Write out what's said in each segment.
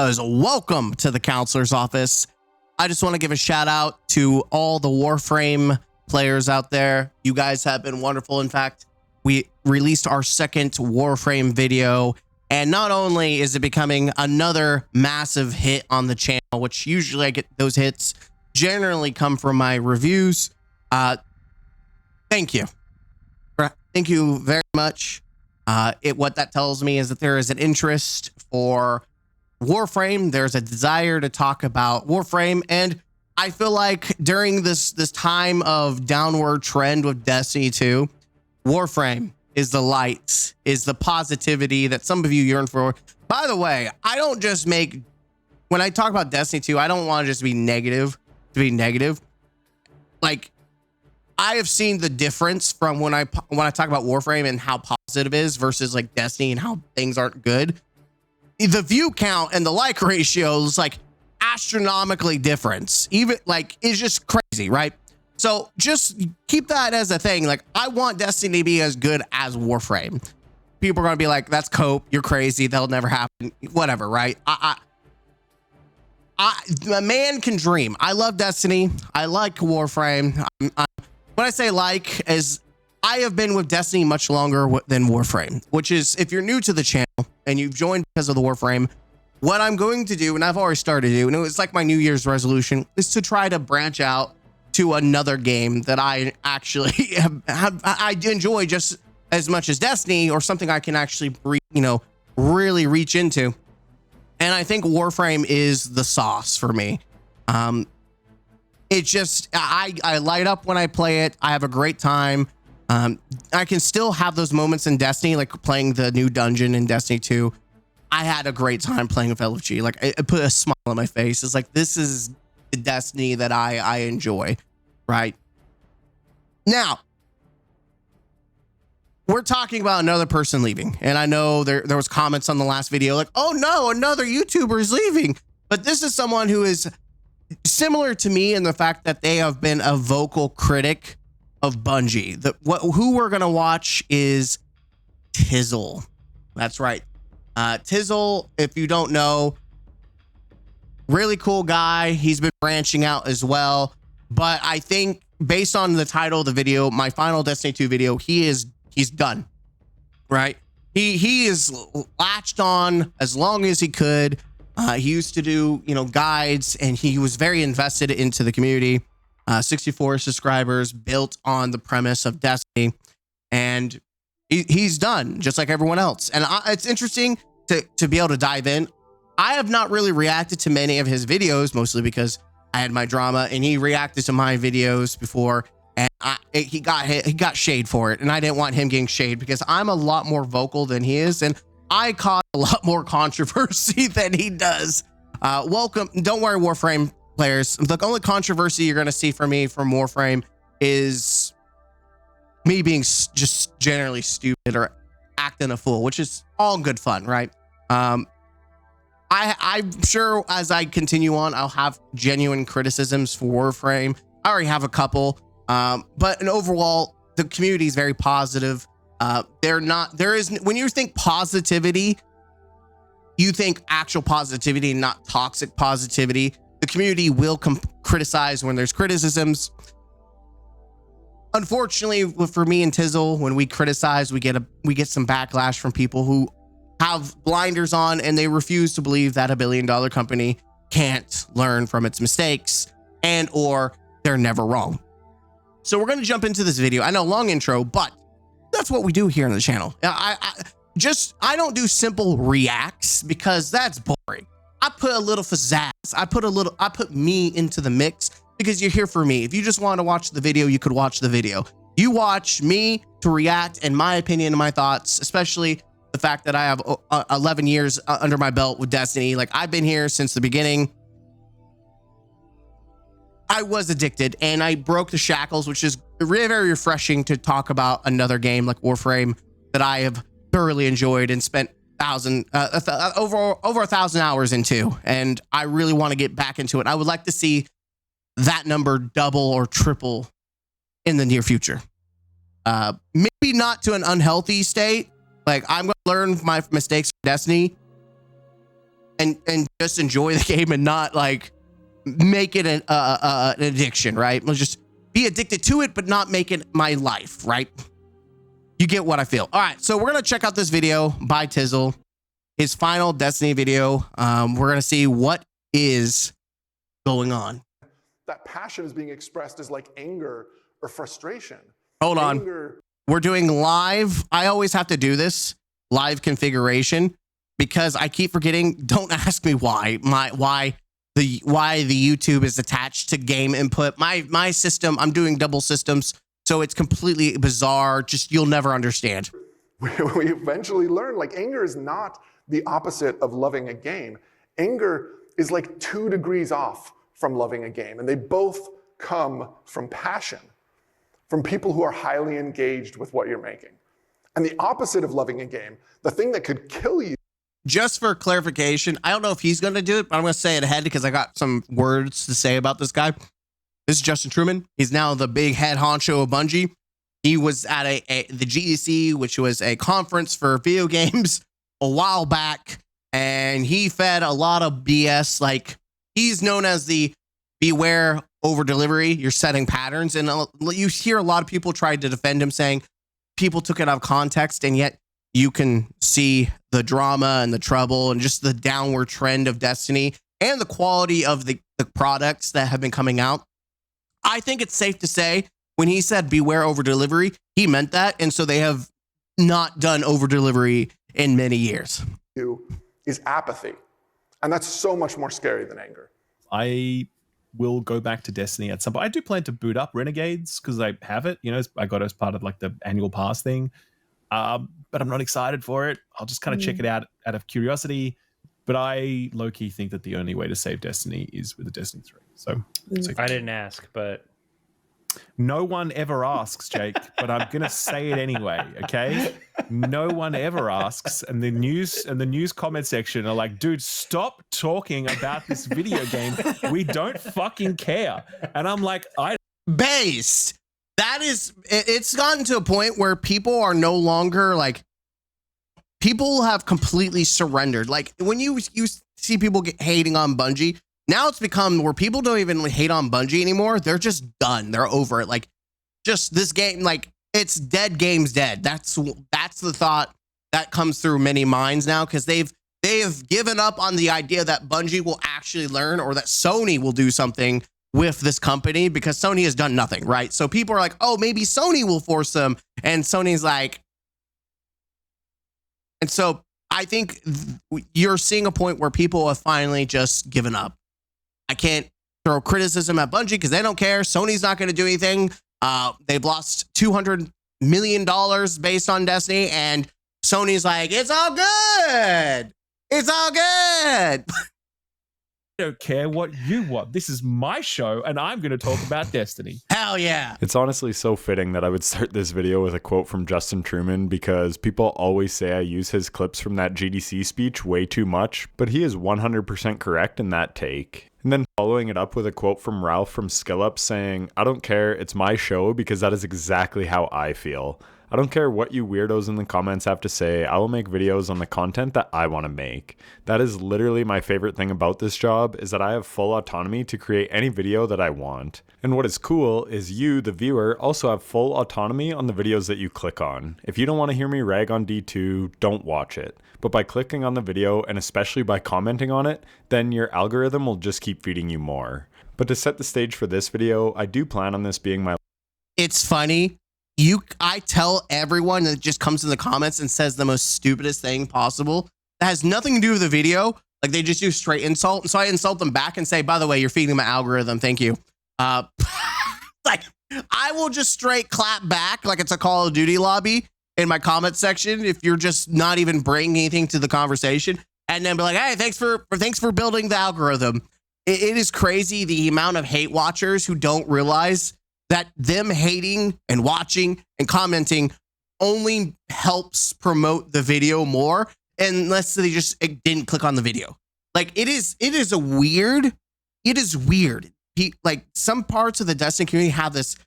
because welcome to the counselor's office. I just want to give a shout out to all the Warframe players out there. You guys have been wonderful. In fact, we released our second Warframe video, and not only is it becoming another massive hit on the channel, which usually I get those hits generally come from my reviews. Thank you. Thank you very much. What that tells me is that there is an interest for Warframe. There's a desire to talk about Warframe, and I feel like during this time of downward trend with Destiny 2, Warframe is the light, is the positivity that some of you yearn for. By the way, I don't just when I talk about Destiny 2, I don't want to just be negative to be negative. Like, I have seen the difference from when I talk about Warframe and how positive it is versus like Destiny and how things aren't good. The view count and the like ratio is like astronomically different. Even like, it's just crazy, right? So just keep that as a thing. Like, I want Destiny to be as good as Warframe. People are going to be like, that's cope. You're crazy. That'll never happen. Whatever, right? A man can dream. I love Destiny. I like Warframe. When I say like, is I have been with Destiny much longer than Warframe, which is, if you're new to the channel and you've joined because of the Warframe, what I'm going to do, and I've already started to do, and it was like my New Year's resolution, is to try to branch out to another game that I actually I enjoy just as much as Destiny, or something I can actually, really reach into. And I think Warframe is the sauce for me. It just, I light up when I play it. I have a great time. I can still have those moments in Destiny, like playing the new dungeon in Destiny 2. I had a great time playing with LFG. Like, it put a smile on my face. It's like, this is the Destiny that I enjoy, right? Now, we're talking about another person leaving. And I know there was comments on the last video like, oh no, another YouTuber is leaving. But this is someone who is similar to me in the fact that they have been a vocal critic of Bungie. Who we're going to watch is Tizzle. That's right. Tizzle, if you don't know, really cool guy. He's been branching out as well. But I think based on the title of the video, my final Destiny 2 video, he's done, right? He is latched on as long as he could. He used to do, guides, and he was very invested into the community. 64 subscribers, built on the premise of Destiny, and he's done just like everyone else. And it's interesting to be able to dive in. I have not really reacted to many of his videos, mostly because I had my drama, and he reacted to my videos before, and he got shade for it, and I didn't want him getting shade because I'm a lot more vocal than he is, and I cause a lot more controversy than he does. Welcome. Don't worry, Warframe players. The only controversy you're going to see from me from Warframe is me being just generally stupid or acting a fool, which is all good fun, right? I'm sure as I continue on, I'll have genuine criticisms for Warframe. I already have a couple, but overall, the community is very positive. When you think positivity, you think actual positivity, not toxic positivity. The community will criticize when there's criticisms. Unfortunately, for me and Tizzle, when we criticize, we get some backlash from people who have blinders on, and they refuse to believe that $1 billion company can't learn from its mistakes, and or they're never wrong. So we're going to jump into this video. I know, long intro, but that's what we do here on the channel. I don't do simple reacts because that's boring. I put a little pizzazz. I put me into the mix because you're here for me. If you just want to watch the video, you could watch the video. You watch me to react and my opinion and my thoughts, especially the fact that I have 11 years under my belt with Destiny. Like, I've been here since the beginning. I was addicted and I broke the shackles, which is really very refreshing to talk about another game like Warframe that I have thoroughly enjoyed and spent over 1,000 hours into, and I really want to get back into it. I would like to see that number double or triple in the near future. Maybe not to an unhealthy state. Like, I'm going to learn my mistakes from Destiny, and just enjoy the game and not like make it an addiction, right? Let's just be addicted to it, but not make it my life, right? You get what I feel. All right, so we're gonna check out this video by Tizzle, his final Destiny video. We're gonna see what is going on. That passion is being expressed as like anger or frustration. Hold on. We're doing live. I always have to do this live configuration because I keep forgetting. Don't ask me why the YouTube is attached to game input. My system, I'm doing double systems, so it's completely bizarre. Just you'll never understand. We eventually learn like anger is not the opposite of loving a game. Anger is like 2 degrees off from loving a game, and they both come from passion, from people who are highly engaged with what you're making. And the opposite of loving a game, the thing that could kill you. Just for clarification, I don't know if he's going to do it, but I'm going to say it ahead because I got some words to say about this guy. This is Justin Truman. He's now the big head honcho of Bungie. He was at the GEC, which was a conference for video games a while back, and he fed a lot of BS. Like, he's known as the beware over delivery. You're setting patterns. And you hear a lot of people try to defend him saying people took it out of context. And yet you can see the drama and the trouble and just the downward trend of Destiny and the quality of the products that have been coming out. I think it's safe to say when he said beware over delivery, he meant that. And so they have not done over delivery in many years. Is apathy. And that's so much more scary than anger. I will go back to Destiny at some point. I do plan to boot up Renegades because I have it. You know, I got it as part of like the annual pass thing. But I'm not excited for it. I'll just kind of check it out of curiosity. But I low-key think that the only way to save Destiny is with a Destiny 3. So I didn't ask, but no one ever asks, Jake, but I'm gonna say it anyway, okay? No one ever asks, and the news comment section are like, dude, stop talking about this video game. We don't fucking care. And I'm like, Based. That is, it's gotten to a point where people are no longer like, people have completely surrendered. Like when you see people hating on Bungie, now it's become where people don't even hate on Bungie anymore. They're just done. They're over it. Like, just this game, like, it's dead, game's dead. That's the thought that comes through many minds now, because they have given up on the idea that Bungie will actually learn or that Sony will do something with this company, because Sony has done nothing, right? So people are like, oh, maybe Sony will force them, and Sony's like, and so I think you're seeing a point where people have finally just given up. I can't throw criticism at Bungie because they don't care. Sony's not going to do anything. They've lost $200 million based on Destiny, and Sony's like, it's all good. It's all good. I don't care what you want. This is my show, and I'm going to talk about Destiny. Hell yeah. It's honestly so fitting that I would start this video with a quote from Justin Truman, because people always say I use his clips from that GDC speech way too much, but he is 100% correct in that take. And then following it up with a quote from Ralph from SkillUp saying, I don't care, it's my show, because that is exactly how I feel. I don't care what you weirdos in the comments have to say. I will make videos on the content that I want to make. That is literally my favorite thing about this job, is that I have full autonomy to create any video that I want. And what is cool is you, the viewer, also have full autonomy on the videos that you click on. If you don't want to hear me rag on D2, don't watch it. But by clicking on the video, and especially by commenting on it, then your algorithm will just keep feeding you more. But to set the stage for this video, I do plan on this being my... It's funny. I tell everyone that just comes in the comments and says the most stupidest thing possible that has nothing to do with the video. Like, they just do straight insult. And so I insult them back and say, by the way, you're feeding my algorithm. Thank you. Like, I will just straight clap back like it's a Call of Duty lobby in my comment section if you're just not even bringing anything to the conversation, and then be like, hey, thanks for building the algorithm. It is crazy the amount of hate watchers who don't realize that them hating and watching and commenting only helps promote the video more, unless they just didn't click on the video. Like, it is weird. Like, some parts of the Destiny community have this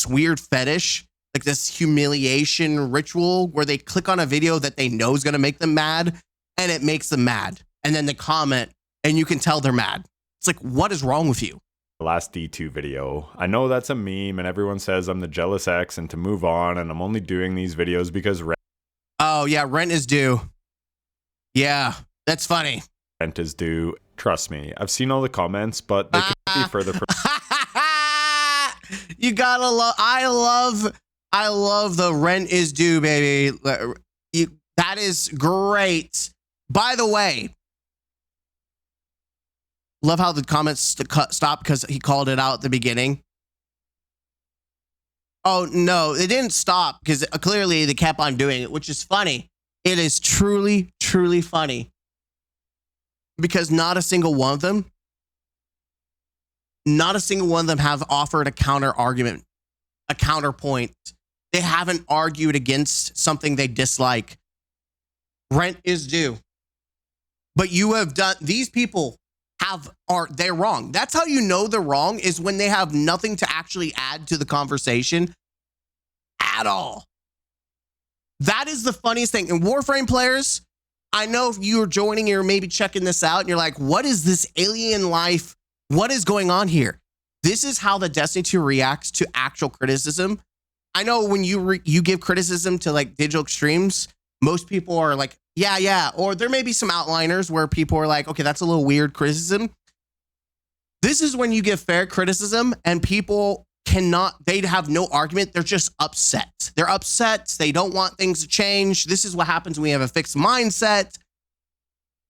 weird fetish, like this humiliation ritual where they click on a video that they know is going to make them mad, and it makes them mad. and then they comment and you can tell they're mad. It's like, what is wrong with you? Last D2 video. I know that's a meme and everyone says I'm the jealous ex and to move on, and I'm only doing these videos because Oh yeah, rent is due. Yeah, that's funny. rent is due. Trust me, I've seen all the comments, but they could be further from You gotta love. I love the rent is due, baby. That is great. By the way, love how the comments stopped because he called it out at the beginning. Oh no, it didn't stop because clearly they kept on doing it, which is funny. It is truly, truly funny because not a single one of them have offered a counter argument, a counterpoint. They haven't argued against something they dislike. Rent is due. But you have done, these people they're wrong. That's how you know they're wrong, is when they have nothing to actually add to the conversation at all. That is the funniest thing. And Warframe players, I know if you're joining, you're maybe checking this out and you're like, what is this alien life? What is going on here? This is how the Destiny 2 reacts to actual criticism. I know when you give criticism to like digital extremes, most people are like, yeah. Or there may be some outliners where people are like, okay, that's a little weird criticism. This is when you give fair criticism and people they have no argument. They're just upset. They're upset. They don't want things to change. This is what happens when we have a fixed mindset.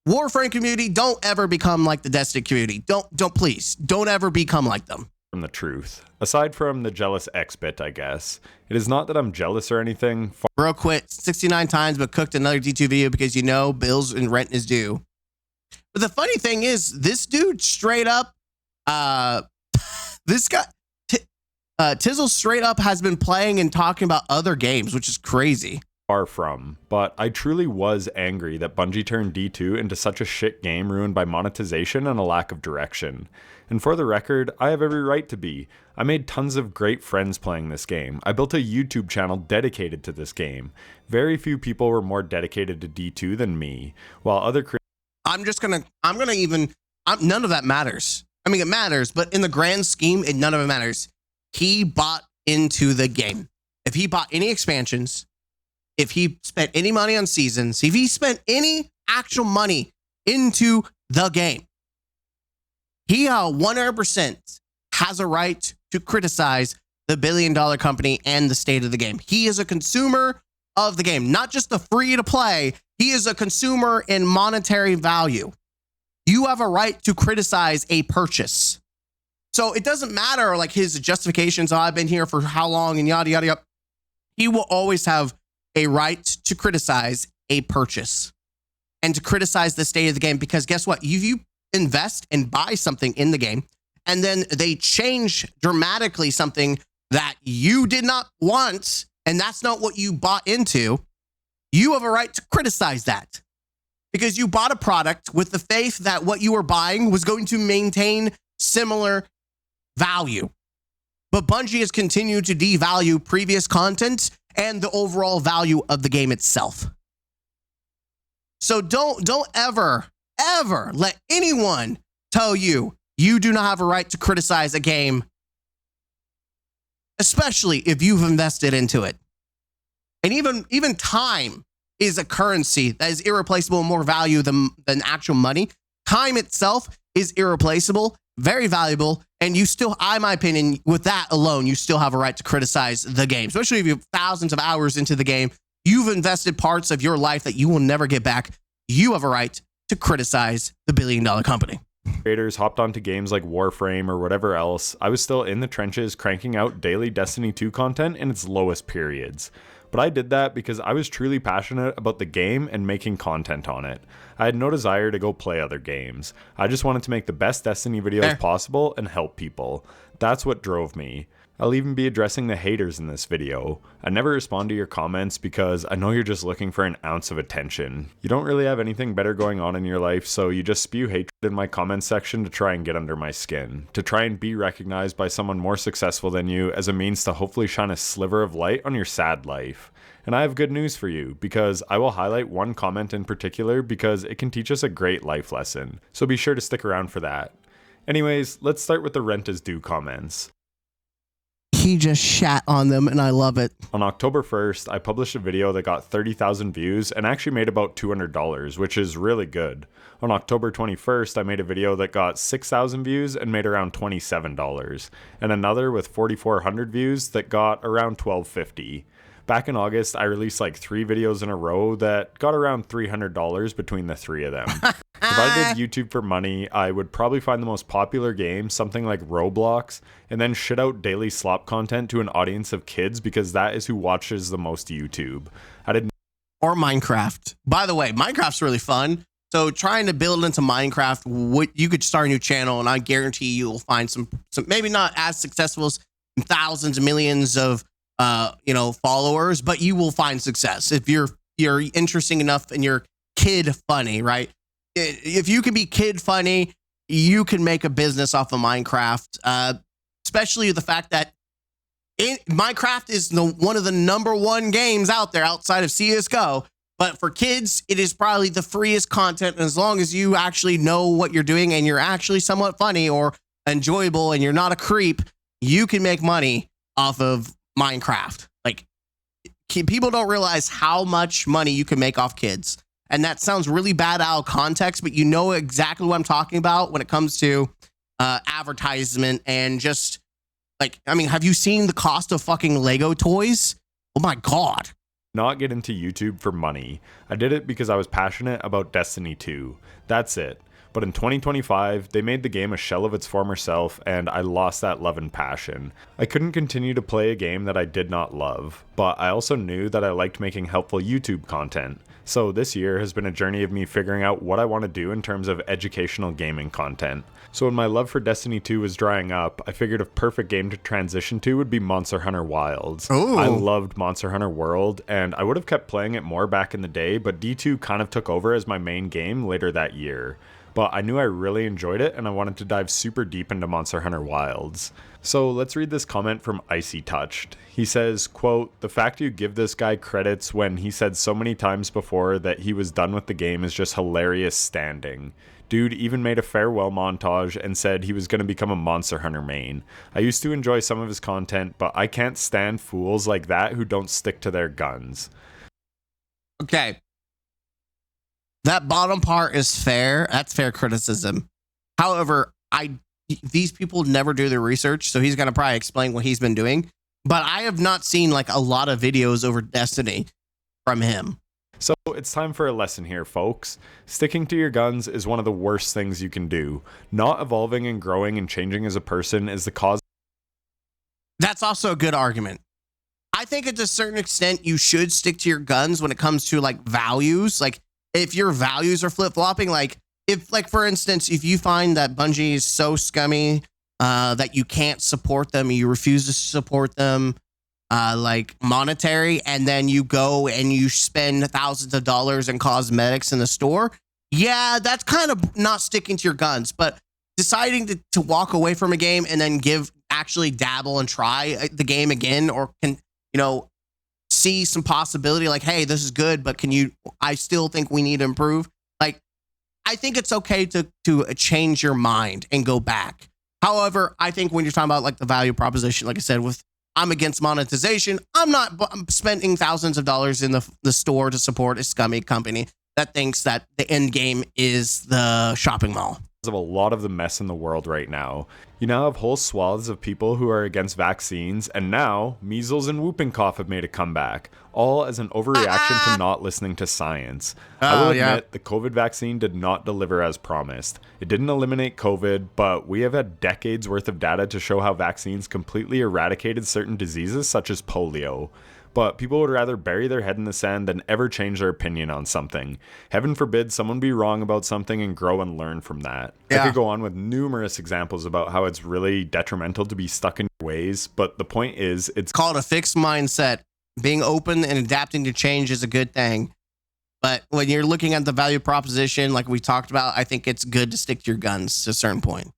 Warframe community, don't ever become like the Destiny community. Don't ever become like them. the truth. Aside from the jealous X bit, I guess. It is not that I'm jealous or anything. Bro quit 69 times but cooked another D2 video because you know bills and rent is due. But the funny thing is, this dude straight up, this guy, Tizzle straight up has been playing and talking about other games, which is crazy. Far from, but I truly was angry that Bungie turned D2 into such a shit game ruined by monetization and a lack of direction. And for the record, I have every right to be. I made tons of great friends playing this game. I built a YouTube channel dedicated to this game. Very few people were more dedicated to D2 than me, while other none of that matters. I mean, it matters, but in the grand scheme, none of it matters. He bought into the game. If he bought any expansions, if he spent any money on seasons, if he spent any actual money into the game, he 100% has a right to criticize the billion-dollar company and the state of the game. He is a consumer of the game, not just the free to play. He is a consumer in monetary value. You have a right to criticize a purchase. So it doesn't matter like his justifications. Oh, I've been here for how long and yada, yada, yada. He will always have a right to criticize a purchase and to criticize the state of the game, because guess what? If you invest and buy something in the game and then they change dramatically something that you did not want, and that's not what you bought into, you have a right to criticize that because you bought a product with the faith that what you were buying was going to maintain similar value. But Bungie has continued to devalue previous content and the overall value of the game itself. So don't ever let anyone tell you you do not have a right to criticize a game, especially if you've invested into it. And even time is a currency that is irreplaceable and more value than actual money. Time itself is irreplaceable, very valuable, and you still, in my opinion, with that alone, you still have a right to criticize the game, especially if you have thousands of hours into the game. You've invested parts of your life that you will never get back. You have a right to criticize the billion-dollar company. Creators hopped onto games like Warframe or whatever else, I was still in the trenches cranking out daily Destiny 2 content in its lowest periods. But I did that because I was truly passionate about the game and making content on it. I had no desire to go play other games. I just wanted to make the best Destiny videos possible and help people. That's what drove me. I'll even be addressing the haters in this video. I never respond to your comments because I know you're just looking for an ounce of attention. You don't really have anything better going on in your life, so you just spew hatred in my comment section to try and get under my skin, to try and be recognized by someone more successful than you as a means to hopefully shine a sliver of light on your sad life. And I have good news for you, because I will highlight one comment in particular because it can teach us a great life lesson, so be sure to stick around for that. Anyways, let's start with the rent is due comments. He just shat on them, and I love it. On October 1st, I published a video that got 30,000 views and actually made about $200, which is really good. On October 21st, I made a video that got 6,000 views and made around $27, and another with 4,400 views that got around $12.50. Back in August, I released like 3 videos in a row that got around $300 between the 3 of them. If I did YouTube for money, I would probably find the most popular game, something like Roblox, and then shit out daily slop content to an audience of kids because that is who watches the most YouTube. Or Minecraft. By the way, Minecraft's really fun. So trying to build into Minecraft, you could start a new channel, and I guarantee you will find some maybe not as successful as thousands of millions of followers, but you will find success if you're interesting enough and you're kid funny, right? If you can be kid funny, you can make a business off of Minecraft, especially the fact that Minecraft is one of the #1 games out there outside of CSGO. But for kids, it is probably the freest content. And as long as you actually know what you're doing and you're actually somewhat funny or enjoyable and you're not a creep, you can make money off of Minecraft. Like, people don't realize how much money you can make off kids. And that sounds really bad out of context, but you know exactly what I'm talking about when it comes to advertisement and just like, I mean, have you seen the cost of fucking Lego toys? Oh my God. Not get into YouTube for money. I did it because I was passionate about Destiny 2. That's it. But in 2025, they made the game a shell of its former self, and I lost that love and passion. I couldn't continue to play a game that I did not love, but I also knew that I liked making helpful YouTube content. So this year has been a journey of me figuring out what I want to do in terms of educational gaming content. So when my love for Destiny 2 was drying up, I figured a perfect game to transition to would be Monster Hunter Wilds. Ooh. I loved Monster Hunter World, and I would have kept playing it more back in the day, but D2 kind of took over as my main game later that year. But I knew I really enjoyed it, and I wanted to dive super deep into Monster Hunter Wilds. So let's read this comment from Icy Touched. He says, quote, "The fact you give this guy credits when he said so many times before that he was done with the game is just hilarious standing. Dude even made a farewell montage and said he was going to become a Monster Hunter main. I used to enjoy some of his content, but I can't stand fools like that who don't stick to their guns." Okay. That bottom part is fair. That's fair criticism. However, these people never do their research, so he's going to probably explain what he's been doing. But I have not seen like a lot of videos over Destiny from him. So it's time for a lesson here, folks. Sticking to your guns is one of the worst things you can do. Not evolving and growing and changing as a person is the cause. That's also a good argument. I think at a certain extent, you should stick to your guns when it comes to like values. Like, if your values are flip-flopping, like for instance, if you find that Bungie is so scummy that you can't support them, you refuse to support them like monetary, and then you go and you spend thousands of dollars in cosmetics in the store, yeah, that's kind of not sticking to your guns. But deciding to walk away from a game and then actually dabble and try the game again, or see some possibility, like, hey, this is good, but I still think we need to improve. Like, I think it's okay to change your mind and go back. However, I think when you're talking about like the value proposition, like I said, I'm against monetization. I'm spending thousands of dollars in the store to support a scummy company that thinks that the end game is the shopping mall. Of a lot of the mess in the world right now. You now have whole swaths of people who are against vaccines, and now measles and whooping cough have made a comeback, all as an overreaction to not listening to science. I will admit, the COVID vaccine did not deliver as promised. It didn't eliminate COVID, but we have had decades worth of data to show how vaccines completely eradicated certain diseases such as polio. but people would rather bury their head in the sand than ever change their opinion on something. Heaven forbid someone be wrong about something and grow and learn from that. I could go on with numerous examples about how it's really detrimental to be stuck in your ways, but the point is, it's called a fixed mindset. Being open and adapting to change is a good thing. But when you're looking at the value proposition, like we talked about, I think it's good to stick to your guns to a certain point.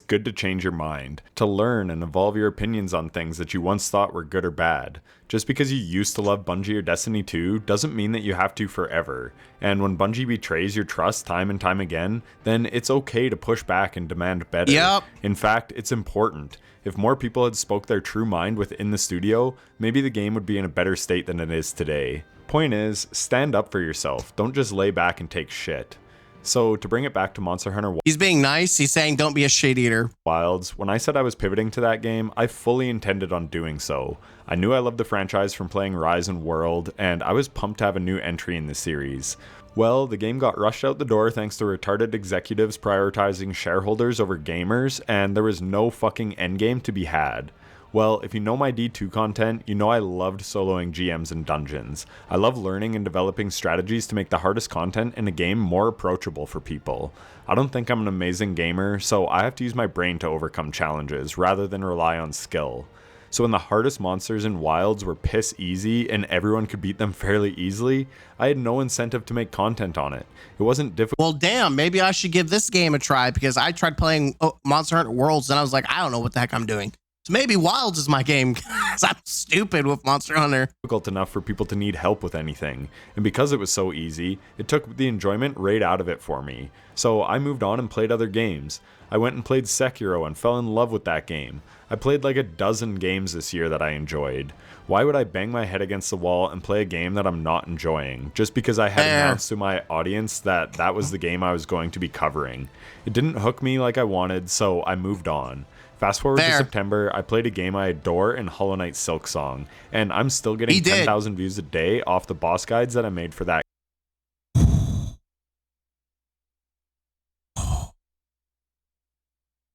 good to change your mind, to learn and evolve your opinions on things that you once thought were good or bad. Just because you used to love Bungie or Destiny 2 doesn't mean that you have to forever. And when Bungie betrays your trust time and time again, then it's okay to push back and demand better. Yep. In fact, it's important. If more people had spoke their true mind within the studio, maybe the game would be in a better state than it is today. Point is, stand up for yourself. Don't just lay back and take shit. So to bring it back to Monster Hunter He's being nice. He's saying don't be a shit eater. Wilds, when I said I was pivoting to that game, I fully intended on doing so. I knew I loved the franchise from playing Rise and World, and I was pumped to have a new entry in the series. Well, the game got rushed out the door thanks to retarded executives prioritizing shareholders over gamers, and there was no fucking endgame to be had. Well, if you know my D2 content, you know I loved soloing GMs and dungeons. I love learning and developing strategies to make the hardest content in a game more approachable for people. I don't think I'm an amazing gamer, so I have to use my brain to overcome challenges rather than rely on skill. So when the hardest monsters in Wilds were piss easy and everyone could beat them fairly easily, I had no incentive to make content on it. It wasn't difficult. Well, damn, maybe I should give this game a try because I tried playing Monster Hunter Worlds and I was like, I don't know what the heck I'm doing. So maybe Wilds is my game because I'm stupid with Monster Hunter. Difficult enough for people to need help with anything. And because it was so easy, it took the enjoyment right out of it for me. So I moved on and played other games. I went and played Sekiro and fell in love with that game. I played like a dozen games this year that I enjoyed. Why would I bang my head against the wall and play a game that I'm not enjoying just because I had announced to my audience that that was the game I was going to be covering? It didn't hook me like I wanted, so I moved on. Fast forward to September, I played a game I adore in Hollow Knight Silksong, and I'm still getting 10,000 views a day off the boss guides that I made for that.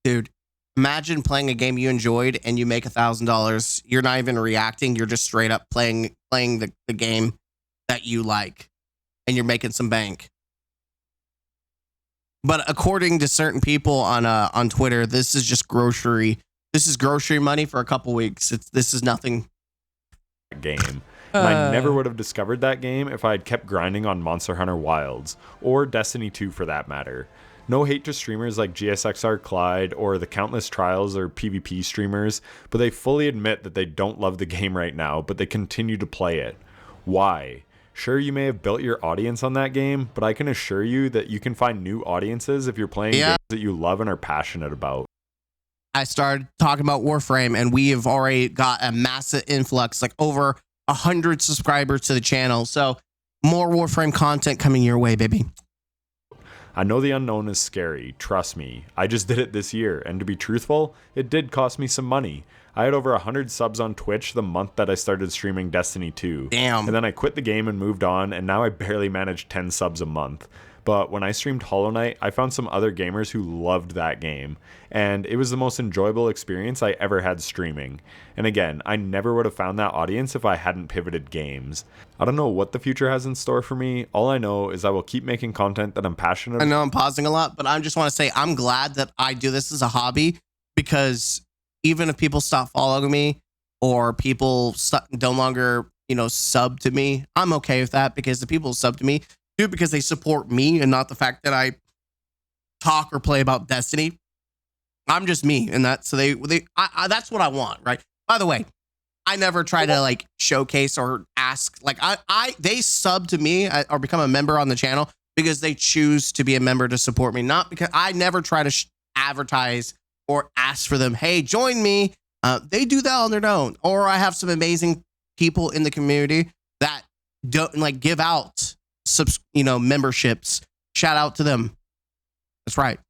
Dude, imagine playing a game you enjoyed and you make $1,000. You're not even reacting. You're just straight up playing the game that you like, and you're making some bank. But according to certain people on Twitter, this is just grocery. This is grocery money for a couple weeks. This is nothing. Game. And I never would have discovered that game if I had kept grinding on Monster Hunter Wilds, or Destiny 2 for that matter. No hate to streamers like GSXR Clyde or the countless trials or PvP streamers, but they fully admit that they don't love the game right now, but they continue to play it. Why? Sure, you may have built your audience on that game, but I can assure you that you can find new audiences if you're playing games that you love and are passionate about. I started talking about Warframe, and we have already got a massive influx, like over 100 subscribers to the channel. So more Warframe content coming your way, baby. I know the unknown is scary, trust me. I just did it this year, and to be truthful, it did cost me some money. I had over 100 subs on Twitch the month that I started streaming Destiny 2. Damn. And then I quit the game and moved on, and now I barely manage 10 subs a month. But when I streamed Hollow Knight, I found some other gamers who loved that game, and it was the most enjoyable experience I ever had streaming. And again, I never would have found that audience if I hadn't pivoted games. I don't know what the future has in store for me. All I know is I will keep making content that I'm passionate about. I know I'm pausing a lot, but I just want to say I'm glad that I do this as a hobby, because even if people stop following me or people no longer, sub to me, I'm okay with that, because the people who sub to me do it because they support me and not the fact that I talk or play about Destiny. I'm just me, and that's what I want, right? By the way, I never try to showcase or ask, they sub to me or become a member on the channel because they choose to be a member to support me, not because I never try to advertise or ask for them, hey, join me. They do that on their own. Or I have some amazing people in the community that don't give out memberships. Shout out to them. That's right.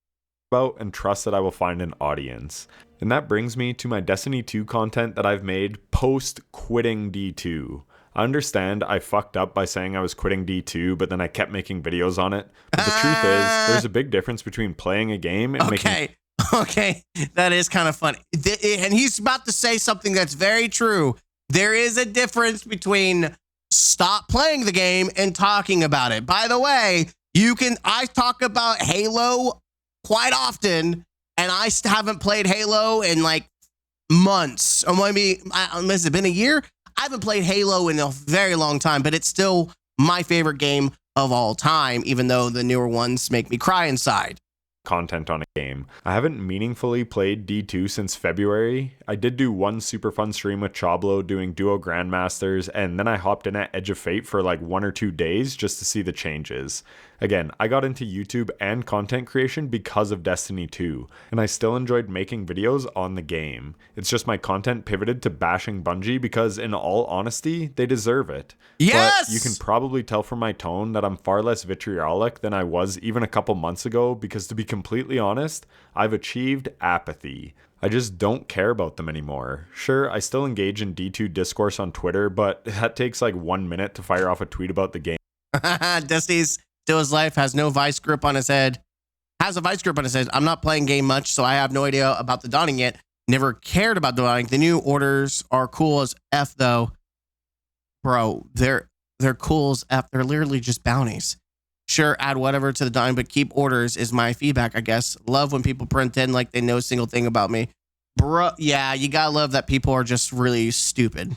About and trust that I will find an audience. And that brings me to my Destiny 2 content that I've made post quitting D2. I understand I fucked up by saying I was quitting D2, but then I kept making videos on it. But the truth is, there's a big difference between playing a game and making... Okay, that is kind of funny. And he's about to say something that's very true. There is a difference between stop playing the game and talking about it. By the way, I talk about Halo quite often, and I haven't played Halo in like months. Or maybe, has it been a year? I haven't played Halo in a very long time, but it's still my favorite game of all time, even though the newer ones make me cry inside. Content on a game. I haven't meaningfully played D2 since February. I did do one super fun stream with Chablo doing duo grandmasters, and then I hopped in at Edge of Fate for like 1 or 2 days just to see the changes. Again, I got into YouTube and content creation because of Destiny 2, and I still enjoyed making videos on the game. It's just my content pivoted to bashing Bungie because, in all honesty, they deserve it. Yes! But you can probably tell from my tone that I'm far less vitriolic than I was even a couple months ago because, to be completely honest, I've achieved apathy. I just don't care about them anymore. Sure, I still engage in D2 discourse on Twitter, but that takes like 1 minute to fire off a tweet about the game. Destiny's still his life, has no vice grip on his head. Has a vice grip on his head. I'm not playing game much, so I have no idea about the Dawning yet. Never cared about the Dawning. The new orders are cool as F, though. Bro, they're cool as F. They're literally just bounties. Sure, add whatever to the Dawning, but keep orders is my feedback, I guess. Love when people pretend like they know a single thing about me. Bro, yeah, you gotta love that people are just really stupid.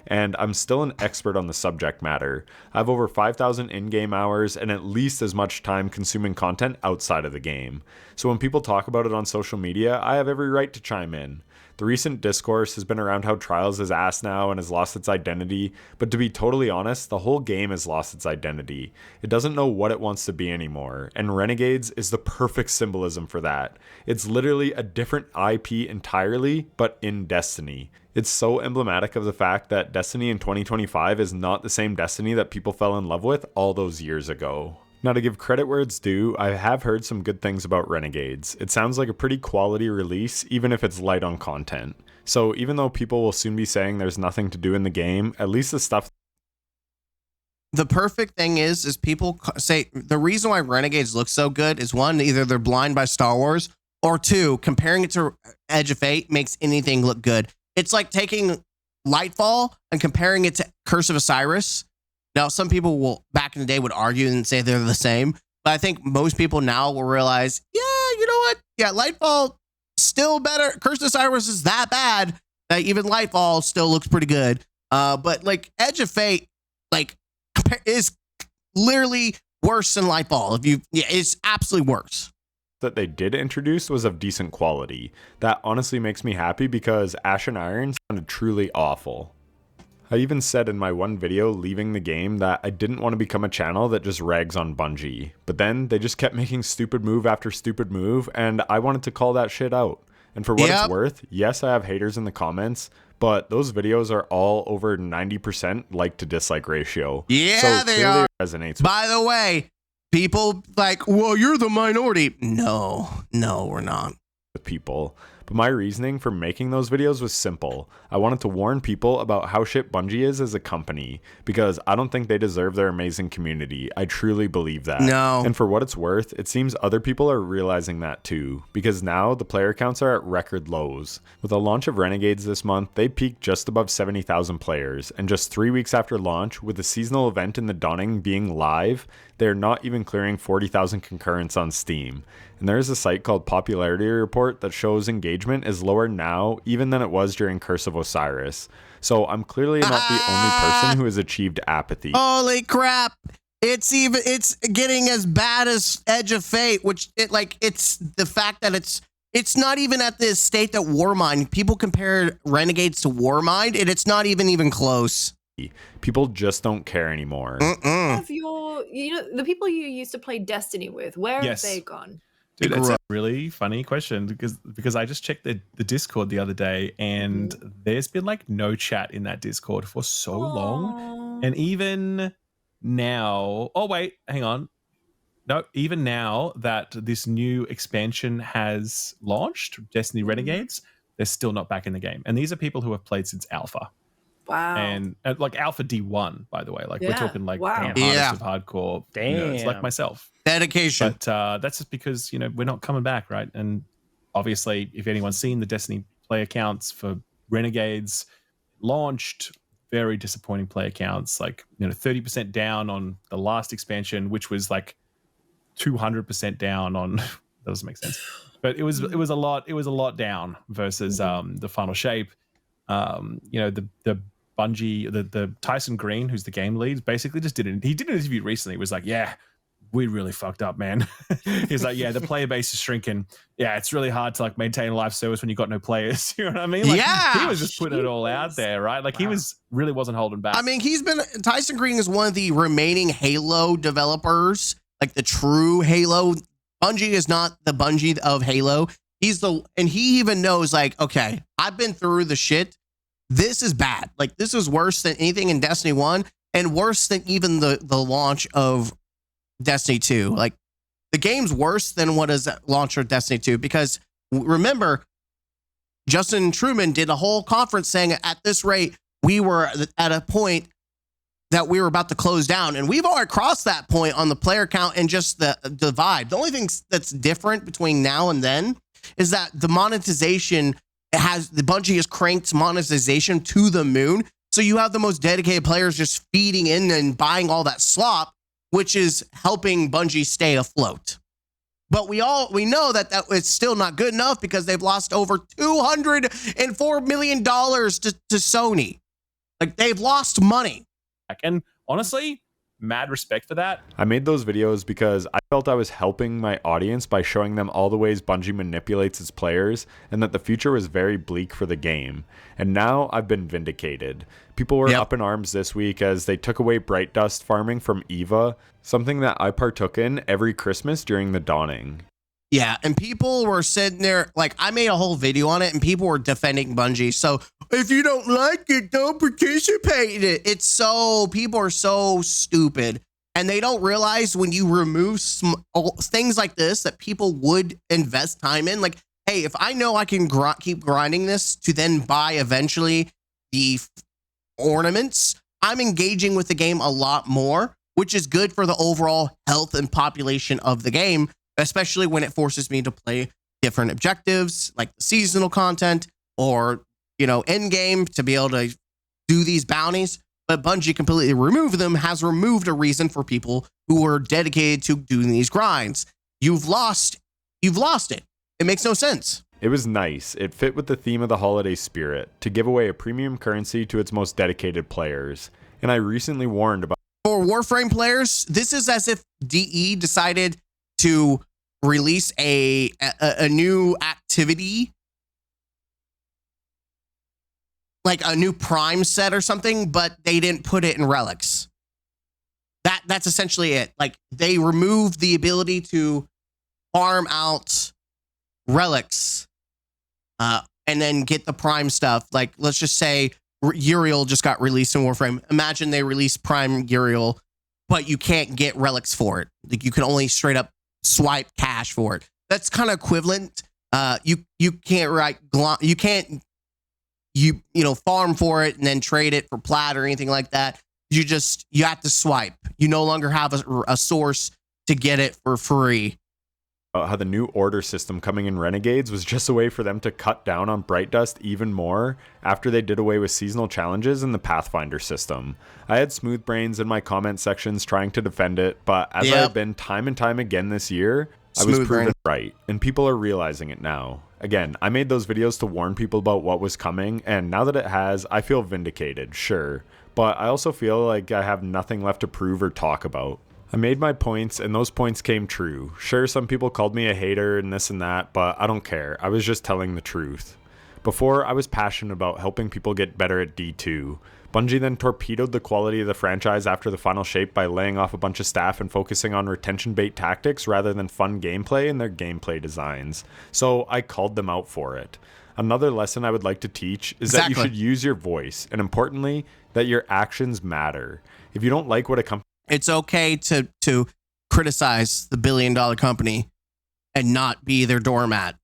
And I'm still an expert on the subject matter. I have over 5,000 in-game hours and at least as much time consuming content outside of the game. So when people talk about it on social media, I have every right to chime in. The recent discourse has been around how Trials is ass now and has lost its identity, but to be totally honest, the whole game has lost its identity. It doesn't know what it wants to be anymore, and Renegades is the perfect symbolism for that. It's literally a different IP entirely, but in Destiny. It's so emblematic of the fact that Destiny in 2025 is not the same Destiny that people fell in love with all those years ago. Now, to give credit where it's due, I have heard some good things about Renegades. It sounds like a pretty quality release, even if it's light on content. So even though people will soon be saying there's nothing to do in the game, at least the stuff... The perfect thing is people say the reason why Renegades looks so good is, one, either they're blind by Star Wars, or two, comparing it to Edge of Fate makes anything look good. It's like taking Lightfall and comparing it to Curse of Osiris. Now, some people will, back in the day, would argue and say they're the same, but I think most people now will realize, yeah, you know what? Yeah, Lightfall still better. Curse of Osiris is that bad that even Lightfall still looks pretty good. But like Edge of Fate, like, is literally worse than Lightfall. It's absolutely worse. That they did introduce was of decent quality. That honestly makes me happy because Ashen Iron sounded truly awful. I even said in my one video leaving the game that I didn't want to become a channel that just rags on Bungie. But then they just kept making stupid move after stupid move, and I wanted to call that shit out. And for what it's worth, yes, I have haters in the comments, but those videos are all over 90% like to dislike ratio. Yeah, so they are. It resonates. By the way, people like, well, you're the minority. No, we're not. With people. But my reasoning for making those videos was simple. I wanted to warn people about how shit Bungie is as a company, because I don't think they deserve their amazing community. I truly believe that. No. And for what it's worth, it seems other people are realizing that too, because now the player counts are at record lows. With the launch of Renegades this month, they peaked just above 70,000 players, and just 3 weeks after launch, with the seasonal event in the Dawning being live, they're not even clearing 40,000 concurrents on Steam. And there is a site called Popularity Report that shows engagement is lower now even than it was during Curse of Osiris. So I'm clearly not the only person who has achieved apathy. Holy crap. It's getting as bad as Edge of Fate, which it's the fact that it's not even at the state that Warmind. People compare Renegades to Warmind, and it's not even close. People just don't care anymore. Have the people you used to play Destiny with, where have they gone? Dude, that's a really funny question because I just checked the Discord the other day, and there's been like no chat in that Discord for so long. And even now, oh wait, hang on. No, even now that this new expansion has launched, Destiny Renegades, they're still not back in the game. And these are people who have played since Alpha. Wow. And like Alpha D1, by the way. Like we're talking like hardest of hardcore. Damn. It's like myself. Dedication. But that's just because, we're not coming back, right? And obviously, if anyone's seen the Destiny play accounts for Renegades launched very disappointing player counts, like 30% down on the last expansion, which was like 200% down on that doesn't make sense, but it was a lot down versus the final shape. The Bungie, the Tyson Green, who's the game lead, basically just did an interview recently, was like, yeah, we really fucked up, man. He's like, yeah, the player base is shrinking. Yeah, it's really hard to like maintain a live service when you got no players. You know what I mean? Like, yeah, he was just putting it all out there, right? Like, he really wasn't holding back. I mean, Tyson Green is one of the remaining Halo developers, like the true Halo. Bungie is not the Bungie of Halo. And he even knows, like, okay, I've been through the shit. This is bad. Like, this is worse than anything in Destiny 1 and worse than even the launch of Destiny 2. Like, the game's worse than what is launch of Destiny 2, because remember, Justin Truman did a whole conference saying at this rate, we were at a point that we were about to close down, and we've already crossed that point on the player count and just the vibe. The only thing that's different between now and then is that the monetization the Bungie has cranked monetization to the moon. So you have the most dedicated players just feeding in and buying all that slop, which is helping Bungie stay afloat. But we know that it's still not good enough, because they've lost over $204 million to Sony. Like, they've lost money. And honestly, mad respect for that. I made those videos because I felt I was helping my audience by showing them all the ways Bungie manipulates its players, and that the future was very bleak for the game. And now I've been vindicated. People were up in arms this week as they took away Bright Dust farming from EVA, something that I partook in every Christmas during the dawning. Yeah, and people were sitting there, like, I made a whole video on it, and people were defending Bungie. So if you don't like it, don't participate in it. People are so stupid, and they don't realize when you remove things like this that people would invest time in. Like, hey, if I know I can keep grinding this to then buy eventually the ornaments, I'm engaging with the game a lot more, which is good for the overall health and population of the game, especially when it forces me to play different objectives like the seasonal content or, end game to be able to do these bounties. But Bungie completely removed them, has removed a reason for people who are dedicated to doing these grinds. You've lost it. It makes no sense. It was nice. It fit with the theme of the holiday spirit to give away a premium currency to its most dedicated players. And I recently warned about... For Warframe players, this is as if DE decided to release a new activity, like a new Prime set or something, but they didn't put it in relics. That's essentially it. Like, they removed the ability to farm out relics and then get the Prime stuff. Like, let's just say Uriel just got released in Warframe. Imagine they release Prime Uriel, but you can't get relics for it. Like, you can only straight up swipe cash for it. That's kind of equivalent. You can't farm for it and then trade it for plat or anything like that. You have to swipe. You no longer have a source to get it for free. How the new order system coming in Renegades was just a way for them to cut down on Bright Dust even more after they did away with seasonal challenges in the Pathfinder system. I had smooth brains in my comment sections trying to defend it, but as I have been time and time again this year, I was proven right, and people are realizing it now. Again, I made those videos to warn people about what was coming, and now that it has, I feel vindicated, sure, but I also feel like I have nothing left to prove or talk about. I made my points, and those points came true. Sure, some people called me a hater and this and that, but I don't care. I was just telling the truth. Before, I was passionate about helping people get better at D2. Bungie then torpedoed the quality of the franchise after the final shape by laying off a bunch of staff and focusing on retention bait tactics rather than fun gameplay in their gameplay designs. So I called them out for it. Another lesson I would like to teach is that you should use your voice, and importantly, that your actions matter. If you don't like what a company... It's okay to criticize the billion-dollar company and not be their doormat.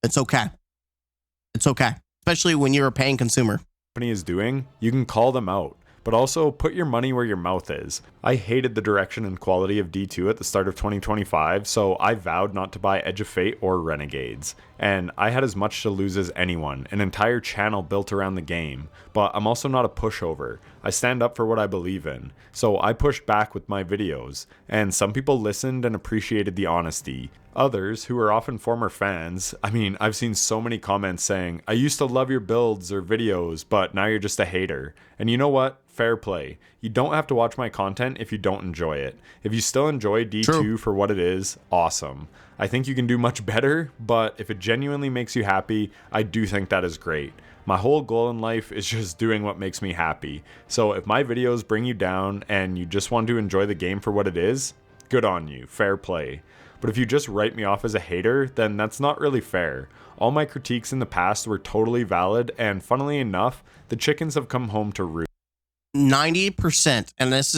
It's okay. It's okay. Especially when you're a paying consumer. Is doing, you can call them out. but also put your money where your mouth is. I hated the direction and quality of D2 at the start of 2025, so I vowed not to buy Edge of Fate or Renegades. And I had as much to lose as anyone, an entire channel built around the game. But I'm also not a pushover. I stand up for what I believe in. So I pushed back with my videos, and some people listened and appreciated the honesty. Others, who are often former fans, I mean, I've seen so many comments saying, I used to love your builds or videos, but now you're just a hater. And you know what? Fair play. You don't have to watch my content if you don't enjoy it. If you still enjoy D2 True. for what it is, awesome. I think you can do much better, but if it genuinely makes you happy, I do think that is great. My whole goal in life is just doing what makes me happy. So if my videos bring you down and you just want to enjoy the game for what it is, good on you. Fair play. But if you just write me off as a hater, then that's not really fair. All my critiques in the past were totally valid, and funnily enough, the chickens have come home to roost. 90%, and this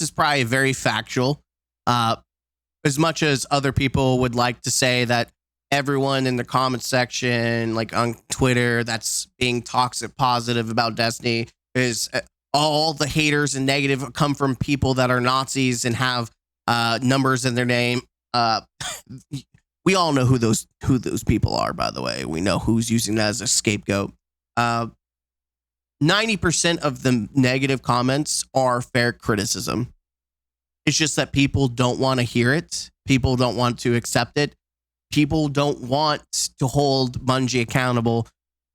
is probably very factual. As much as other people would like to say that everyone in the comment section, like on Twitter, that's being toxic positive about Destiny, is all the haters and negative come from people that are Nazis and have numbers in their name. We all know who those people are, by the way. We know who's using that as a scapegoat. 90% of the negative comments are fair criticism. It's just that people don't want to hear it. People don't want to accept it. People don't want to hold Bungie accountable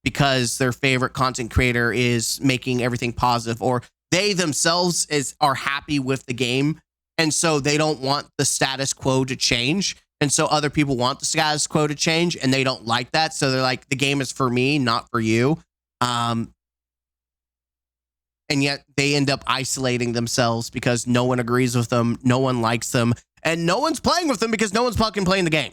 because their favorite content creator is making everything positive, or they themselves are happy with the game. And so they don't want the status quo to change. And so other people want the status quo to change, and they don't like that. So they're like, the game is for me, not for you. And yet they end up isolating themselves because no one agrees with them. No one likes them. And no one's playing with them because no one's fucking playing the game.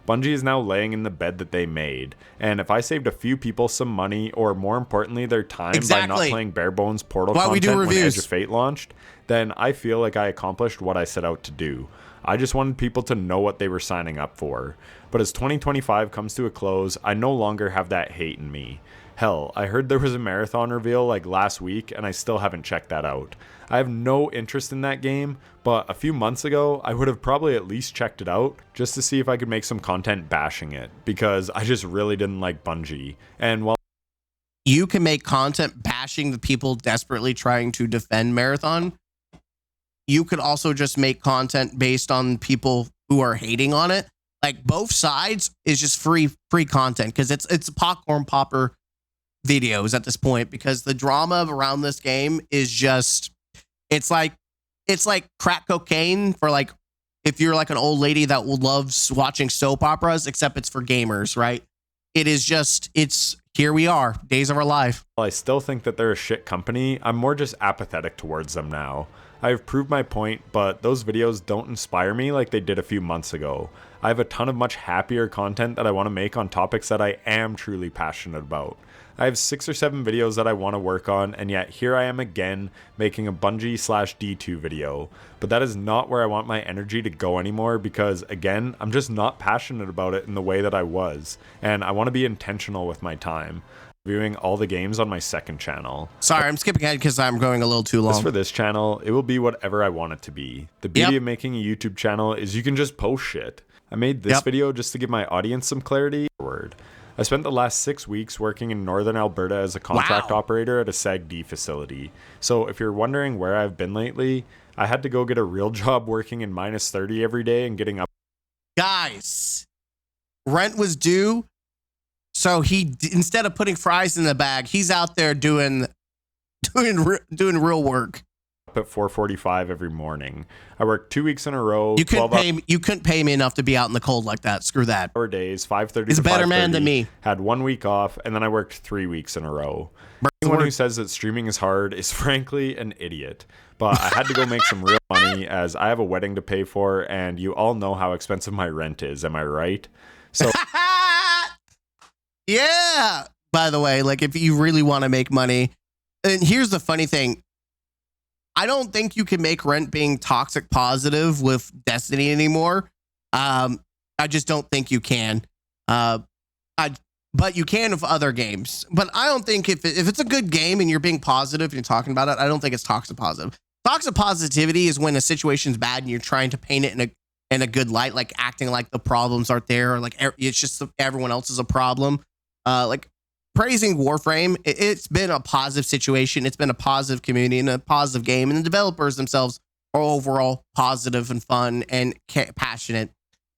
Bungie is now laying in the bed that they made. And if I saved a few people some money, or more importantly, their time by not playing bare bones Portal content when Edge of Fate launched, then I feel like I accomplished what I set out to do. I just wanted people to know what they were signing up for. But as 2025 comes to a close, I no longer have that hate in me. Hell, I heard there was a marathon reveal like last week, and I still haven't checked that out. I have no interest in that game, but a few months ago, I would have probably at least checked it out just to see if I could make some content bashing it, because I just really didn't like Bungie. And while you can make content bashing the people desperately trying to defend Marathon, you could also just make content based on people who are hating on it. Like, both sides is just free content, because it's popcorn popper videos at this point, because the drama around this game is just, it's like crack cocaine for, like, if you're like an old lady that loves watching soap operas, except it's for gamers, right? It is just, it's, here we are, days of our life. I still think that they're a shit company, I'm more just apathetic towards them now. I've proved my point, but those videos don't inspire me like they did a few months ago. I have a ton of much happier content that I want to make on topics that I am truly passionate about. I have 6 or 7 videos that I want to work on, and yet here I am again making a Bungie/D2 video. But that is not where I want my energy to go anymore, because again, I'm just not passionate about it in the way that I was, and I want to be intentional with my time. Reviewing all the games on my second channel. Sorry, I'm skipping ahead because I'm going a little too long. As for this channel, it will be whatever I want it to be. The beauty of making a YouTube channel is you can just post shit. I made this video just to give my audience some clarity. I spent the last 6 weeks working in northern Alberta as a contract operator at a SAG-D facility. So if you're wondering where I've been lately, I had to go get a real job working in -30 every day and getting up. Guys, rent was due. So he, instead of putting fries in the bag, he's out there doing real work. At 4:45 every morning. I worked 2 weeks in a row. You couldn't pay me enough to be out in the cold like that. Screw that. 4 days, 5:30 He's to a better 5:30, man than me. Had 1 week off, and then I worked 3 weeks in a row. Anyone who says that streaming is hard is frankly an idiot. But I had to go make some real money, as I have a wedding to pay for, and you all know how expensive my rent is. Am I right? So. Yeah. By the way, like, if you really want to make money, and here's the funny thing, I don't think you can make rent being toxic positive with Destiny anymore. I just don't think you can. but you can with other games. But I don't think if it's a good game and you're being positive and you're talking about it, I don't think it's toxic positive. Toxic positivity is when a situation's bad and you're trying to paint it in a good light, like acting like the problems aren't there, or like it's just everyone else is a problem. Like praising Warframe, it's been a positive situation. It's been a positive community and a positive game, and the developers themselves are overall positive and fun and passionate.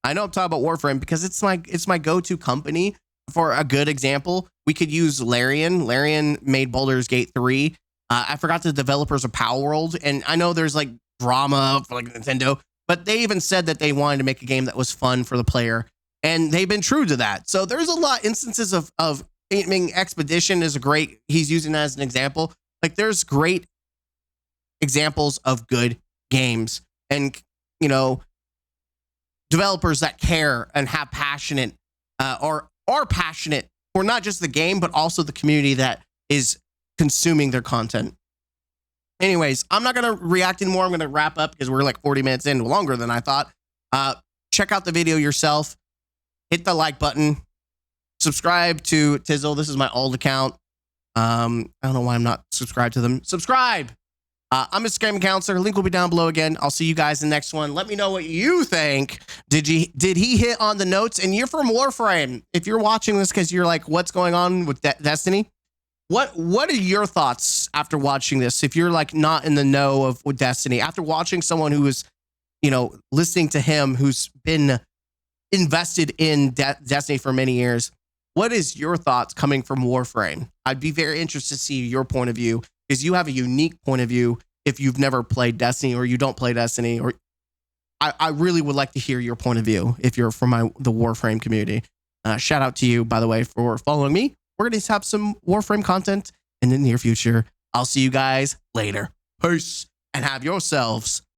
I know I'm talking about Warframe because it's my go-to company. For a good example, we could use Larian. Larian made Baldur's Gate 3. I forgot the developers of Power World, and I know there's like drama for like Nintendo, but they even said that they wanted to make a game that was fun for the player, and they've been true to that. So there's a lot of instances of I mean, Expedition is a great, he's using that as an example. Like there's great examples of good games and, you know, developers that care and have passionate or are passionate for not just the game, but also the community that is consuming their content. Anyways, I'm not going to react anymore. I'm going to wrap up because we're like 40 minutes in, longer than I thought. Check out the video yourself. Hit the like button. Subscribe to Tizzle. This is my old account. I don't know why I'm not subscribed to them. Subscribe. I'm a Scam Counselor. Link will be down below again. I'll see you guys in the next one. Let me know what you think. Did he hit on the notes? And you're from Warframe. If you're watching this because you're like, what's going on with Destiny? What are your thoughts after watching this? If you're like not in the know with Destiny, after watching someone who is, you know, listening to him, who's been invested in Destiny for many years, what is your thoughts coming from Warframe? I'd be very interested to see your point of view, because you have a unique point of view if you've never played Destiny or you don't play Destiny. Or I really would like to hear your point of view if you're from the Warframe community. Shout out to you, by the way, for following me. We're going to have some Warframe content in the near future. I'll see you guys later. Peace, and have yourselves